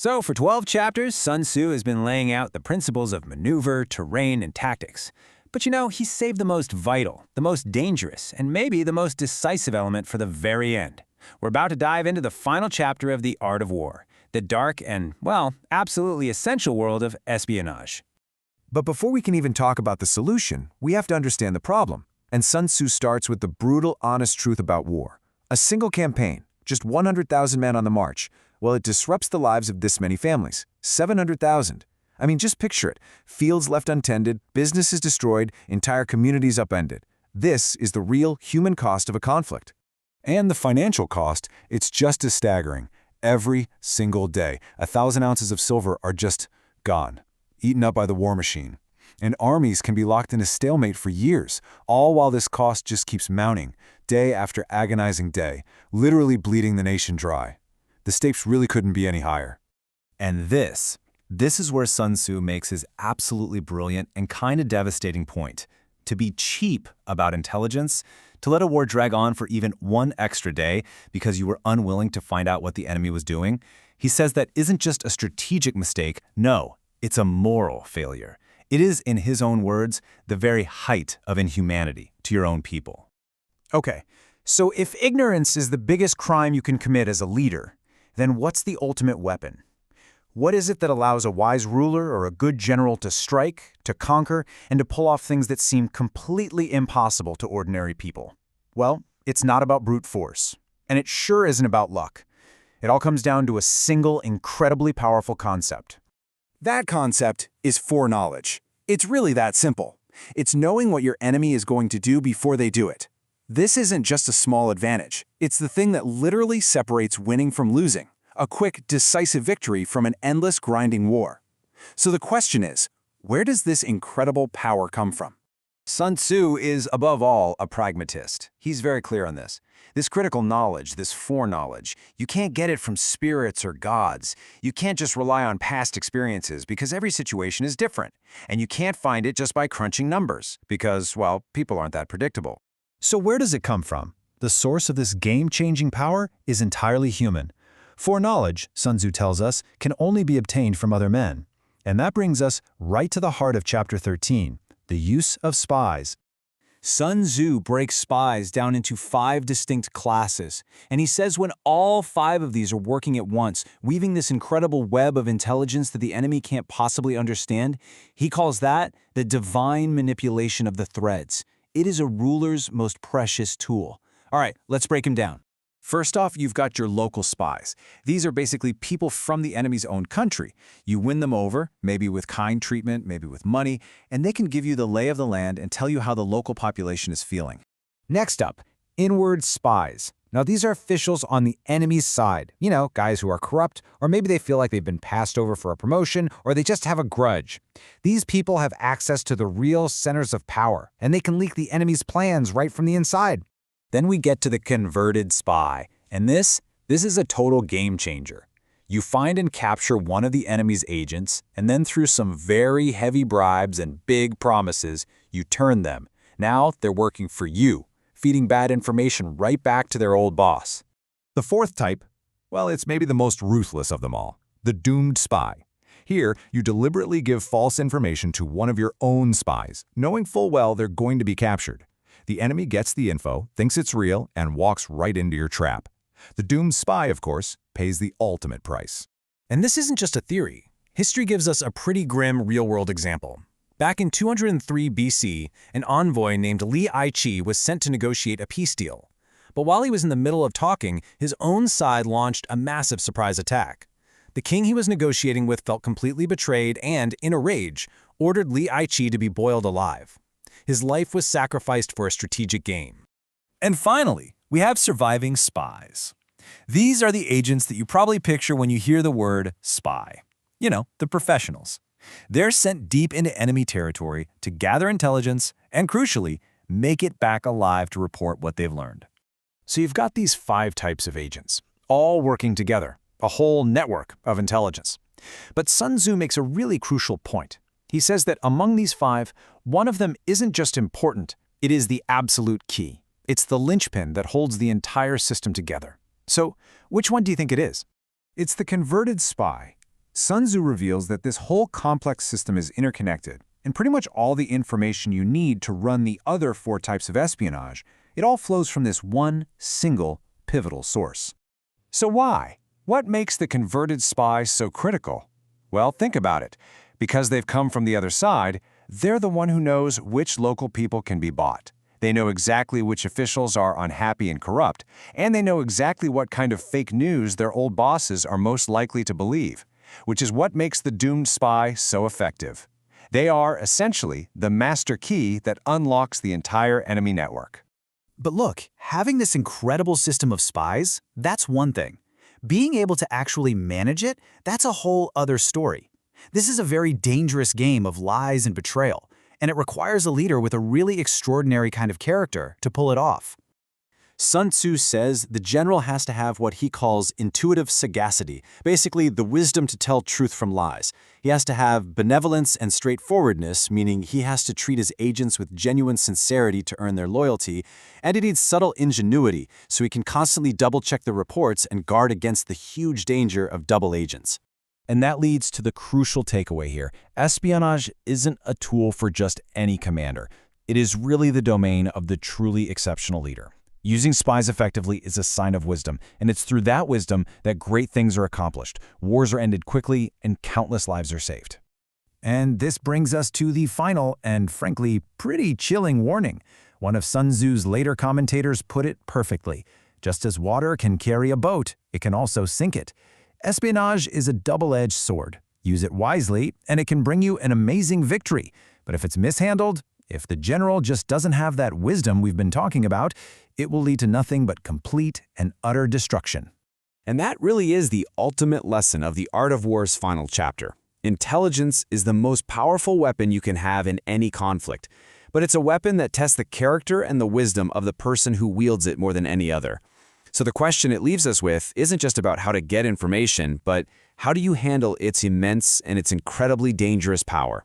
So, for 12 chapters, Sun Tzu has been laying out the principles of maneuver, terrain, and tactics. But he saved the most vital, the most dangerous, and maybe the most decisive element for the very end. We're about to dive into the final chapter of The Art of War, the dark and, well, absolutely essential world of espionage. But before we can even talk about the solution, we have to understand the problem. And Sun Tzu starts with the brutal, honest truth about war. A single campaign, just 100,000 men on the march. Well, it disrupts the lives of this many families. 700,000. I mean, just picture it. Fields left untended, businesses destroyed, entire communities upended. This is the real human cost of a conflict. And the financial cost, it's just as staggering. Every single day, 1,000 ounces of silver are just gone, eaten up by the war machine. And armies can be locked in a stalemate for years, all while this cost just keeps mounting, day after agonizing day, literally bleeding the nation dry. The stakes really couldn't be any higher. And this is where Sun Tzu makes his absolutely brilliant and kind of devastating point. To be cheap about intelligence, to let a war drag on for even one extra day because you were unwilling to find out what the enemy was doing, he says that isn't just a strategic mistake, no, it's a moral failure. It is, in his own words, the very height of inhumanity to your own people. Okay, so if ignorance is the biggest crime you can commit as a leader, then what's the ultimate weapon? What is it that allows a wise ruler or a good general to strike, to conquer, and to pull off things that seem completely impossible to ordinary people? Well, it's not about brute force, and it sure isn't about luck. It all comes down to a single, incredibly powerful concept. That concept is foreknowledge. It's really that simple. It's knowing what your enemy is going to do before they do it. This isn't just a small advantage. It's the thing that literally separates winning from losing, a quick, decisive victory from an endless, grinding war. So the question is, where does this incredible power come from? Sun Tzu is, above all, a pragmatist. He's very clear on this. This critical knowledge, this foreknowledge, you can't get it from spirits or gods. You can't just rely on past experiences because every situation is different. And you can't find it just by crunching numbers because, well, people aren't that predictable. So where does it come from? The source of this game-changing power is entirely human. Foreknowledge, Sun Tzu tells us, can only be obtained from other men. And that brings us right to the heart of Chapter 13, the use of spies. Sun Tzu breaks spies down into 5 distinct classes, and he says when all 5 of these are working at once, weaving this incredible web of intelligence that the enemy can't possibly understand, he calls that the divine manipulation of the threads. It is a ruler's most precious tool. All right, let's break him down. First off, you've got your local spies. These are basically people from the enemy's own country. You win them over, maybe with kind treatment, maybe with money, and they can give you the lay of the land and tell you how the local population is feeling. Next up, inward spies. Now these are officials on the enemy's side. Guys who are corrupt, or maybe they feel like they've been passed over for a promotion, or they just have a grudge. These people have access to the real centers of power, and they can leak the enemy's plans right from the inside. Then we get to the converted spy, and this is a total game changer. You find and capture one of the enemy's agents, and then through some very heavy bribes and big promises, you turn them. Now they're working for you, feeding bad information right back to their old boss. The fourth type, well, it's maybe the most ruthless of them all, the doomed spy. Here, you deliberately give false information to one of your own spies, knowing full well they're going to be captured. The enemy gets the info, thinks it's real, and walks right into your trap. The doomed spy, of course, pays the ultimate price. And this isn't just a theory. History gives us a pretty grim real-world example. Back in 203 BC, an envoy named Li Aichi was sent to negotiate a peace deal. But while he was in the middle of talking, his own side launched a massive surprise attack. The king he was negotiating with felt completely betrayed and, in a rage, ordered Li Aichi to be boiled alive. His life was sacrificed for a strategic game. And finally, we have surviving spies. These are the agents that you probably picture when you hear the word spy. The professionals. They're sent deep into enemy territory to gather intelligence and, crucially, make it back alive to report what they've learned. So you've got these 5 types of agents, all working together, a whole network of intelligence. But Sun Tzu makes a really crucial point. He says that among these 5, one of them isn't just important, it is the absolute key. It's the linchpin that holds the entire system together. So, which one do you think it is? It's the converted spy. Sun Tzu reveals that this whole complex system is interconnected, and pretty much all the information you need to run the other 4 types of espionage, it all flows from this one single pivotal source. So why? What makes the converted spy so critical? Well, think about it. Because they've come from the other side, they're the one who knows which local people can be bought. They know exactly which officials are unhappy and corrupt, and they know exactly what kind of fake news their old bosses are most likely to believe, which is what makes the doomed spy so effective. They are, essentially, the master key that unlocks the entire enemy network. But look, having this incredible system of spies, that's one thing. Being able to actually manage it, that's a whole other story. This is a very dangerous game of lies and betrayal, and it requires a leader with a really extraordinary kind of character to pull it off. Sun Tzu says the general has to have what he calls intuitive sagacity, basically the wisdom to tell truth from lies. He has to have benevolence and straightforwardness, meaning he has to treat his agents with genuine sincerity to earn their loyalty, and he needs subtle ingenuity, so he can constantly double-check the reports and guard against the huge danger of double agents. And that leads to the crucial takeaway here. Espionage isn't a tool for just any commander. It is really the domain of the truly exceptional leader. Using spies effectively is a sign of wisdom, and it's through that wisdom that great things are accomplished, wars are ended quickly, and countless lives are saved. And this brings us to the final and, frankly, pretty chilling warning. One of Sun Tzu's later commentators put it perfectly. Just as water can carry a boat, it can also sink it. Espionage is a double-edged sword. Use it wisely, and it can bring you an amazing victory. But if it's mishandled, if the general just doesn't have that wisdom we've been talking about, it will lead to nothing but complete and utter destruction. And that really is the ultimate lesson of the Art of War's final chapter. Intelligence is the most powerful weapon you can have in any conflict, but it's a weapon that tests the character and the wisdom of the person who wields it more than any other. So the question it leaves us with isn't just about how to get information, but how do you handle its immense and its incredibly dangerous power?